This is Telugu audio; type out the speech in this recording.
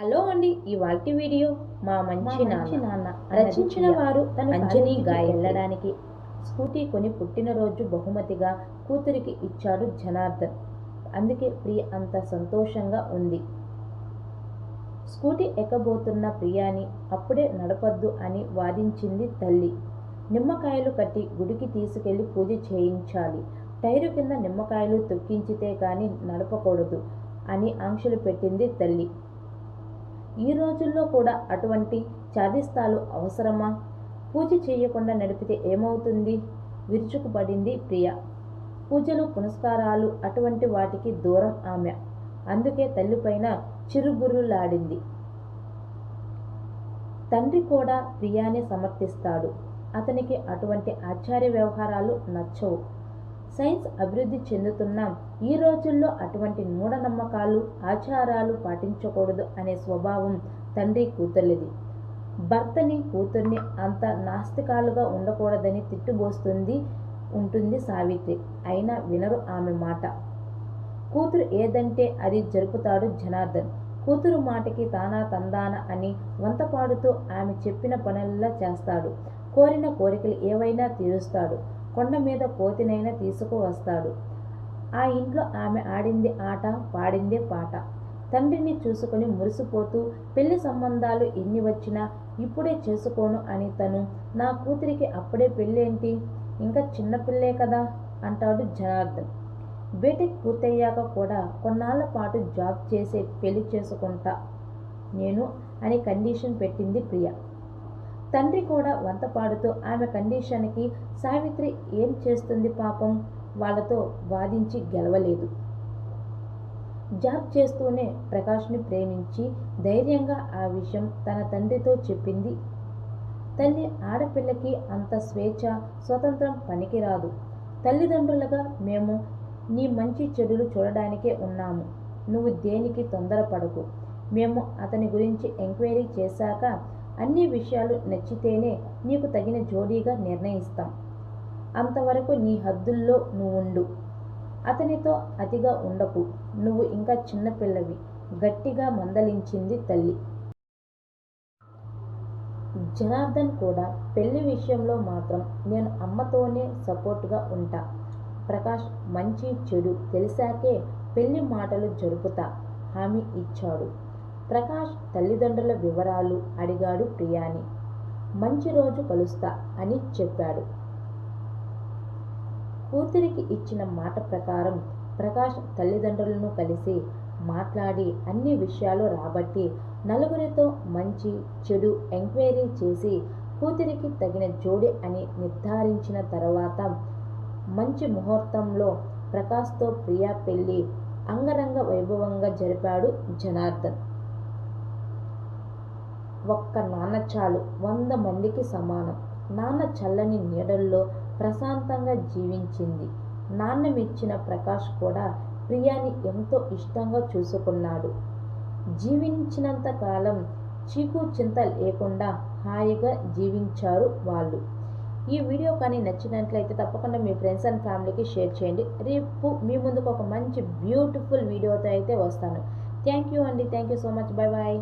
హలో అండి, ఇవాల్టి వీడియో మా మంచి నాన్న రచించిన వారు తను అంజనీ గాయత్రి వెళ్ళడానికి స్కూటీ కొని పుట్టినరోజు బహుమతిగా కూతురికి ఇచ్చాడు జనార్దన్. అందుకే ప్రియ అంత సంతోషంగా ఉంది. స్కూటీ ఎక్కబోతున్న ప్రియాని అప్పుడే నడపొద్దు అని వాదించింది తల్లి. నిమ్మకాయలు కట్టి గుడికి తీసుకెళ్లి పూజ చేయించాలి, టైరు కింద నిమ్మకాయలు తొక్కించితే గాని నడపకూడదు అని ఆంక్షలు పెట్టింది తల్లి. ఈ రోజుల్లో కూడా అటువంటి చాదిస్తాలు అవసరమా? పూజ చేయకుండా నడిపితే ఏమవుతుంది? విరుచుకుపడింది ప్రియ. పూజలు పునస్కారాలు అటువంటి వాటికి దూరం ఆమె. అందుకే తల్లిపైన చిరుబుర్రులాడింది. తండ్రి కూడా ప్రియాని సమర్థిస్తాడు. అతనికి అటువంటి ఆచార్య వ్యవహారాలు నచ్చవు. సైన్స్ అభివృద్ధి చెందుతున్న ఈ రోజుల్లో అటువంటి మూఢనమ్మకాలు ఆచారాలు పాటించకూడదు అనే స్వభావం తండ్రి కూతుర్లది. భర్తని కూతుర్ని అంత నాస్తికాలుగా ఉండకూడదని తిట్టుబోస్తుంది ఉంటుంది సావిత్రి. అయినా వినరు ఆమె మాట. కూతురు ఏదంటే అది జరుపుతాడు జనార్దన్. కూతురు మాటకి తానా తందాన అని వంత పాడుతూ ఆమె చెప్పిన పనుల్లా చేస్తాడు. కోరిన కోరికలు ఏవైనా తీరుస్తాడు. కొండ మీద కోతినైనా తీసుకువస్తాడు. ఆ ఇంట్లో ఆమె ఆడింది ఆట, పాడిందే పాట. తండ్రిని చూసుకొని మురిసిపోతూ పెళ్లి సంబంధాలు ఎన్ని వచ్చినా ఇప్పుడే చేసుకోను అని తను. నా కూతురికి అప్పుడే పెళ్ళేంటి, ఇంకా చిన్నపిల్లే కదా అంటాడు జనార్దన్. బీటెక్ పూర్తయ్యాక కూడా కొన్నాళ్ల పాటు జాబ్ చేసే పెళ్లి చేసుకుంటా నేను అని కండిషన్ పెట్టింది ప్రియ. తండ్రి కూడా వంత పాడుతూ ఆమె కండిషన్కి సావిత్రి ఏం చేస్తుంది పాపం, వాళ్ళతో వాదించి గెలవలేదు. జాబ్ చేస్తూనే ప్రకాష్ని ప్రేమించి ధైర్యంగా ఆ విషయం తన తండ్రితో చెప్పింది. తల్లి ఆడపిల్లకి అంత స్వేచ్ఛ స్వతంత్రం పనికిరాదు. తల్లిదండ్రులుగా మేము నీ మంచి చెడులు చూడడానికే ఉన్నాము. నువ్వు దేనికి తొందరపడకు. మేము అతని గురించి ఎంక్వైరీ చేశాక అన్ని విషయాలు నచ్చితేనే నీకు తగిన జోడీగా నిర్ణయిస్తాం. అంతవరకు నీ హద్దుల్లో నువ్వుండు. అతనితో అతిగా ఉండకు. నువ్వు ఇంకా చిన్నపిల్లవి గట్టిగా మందలించింది తల్లి. జనార్దన్ కూడా పెళ్లి విషయంలో మాత్రం నేను అమ్మతోనే సపోర్ట్గా ఉంటా. ప్రకాష్ మంచి చెడు తెలిసాకే పెళ్లి మాటలు జరుపుతా హామీ ఇచ్చాడు. ప్రకాష్ తల్లిదండ్రుల వివరాలు అడిగాడు ప్రియాని. మంచి రోజు కలుస్తా అని చెప్పాడు. కూతురికి ఇచ్చిన మాట ప్రకారం ప్రకాష్ తల్లిదండ్రులను కలిసి మాట్లాడి అన్ని విషయాలు రాబట్టి నలుగురితో మంచి చెడు ఎంక్వైరీ చేసి కూతురికి తగిన జోడి అని నిర్ధారించిన తర్వాత మంచి ముహూర్తంలో ప్రకాష్తో ప్రియా పెళ్లి అంగరంగ వైభవంగా జరిపాడు జనార్దన్. ఒక్క నాన్న చాలు 100 మందికి సమానం. నాన్న చల్లని నీడల్లో ప్రశాంతంగా జీవించింది. నాన్న మెచ్చిన ప్రకాష్ కూడా ప్రియాని ఎంతో ఇష్టంగా చూసుకున్నాడు. జీవించినంత కాలం చీకు చింత లేకుండా హాయిగా జీవించారు వాళ్ళు. ఈ వీడియో కానీ నచ్చినట్లయితే తప్పకుండా మీ ఫ్రెండ్స్ అండ్ ఫ్యామిలీకి షేర్ చేయండి. రేపు మీ ముందుకు ఒక మంచి బ్యూటిఫుల్ వీడియోతో అయితే వస్తాను. థ్యాంక్ యూ అండి. Thank you so much. Bye bye.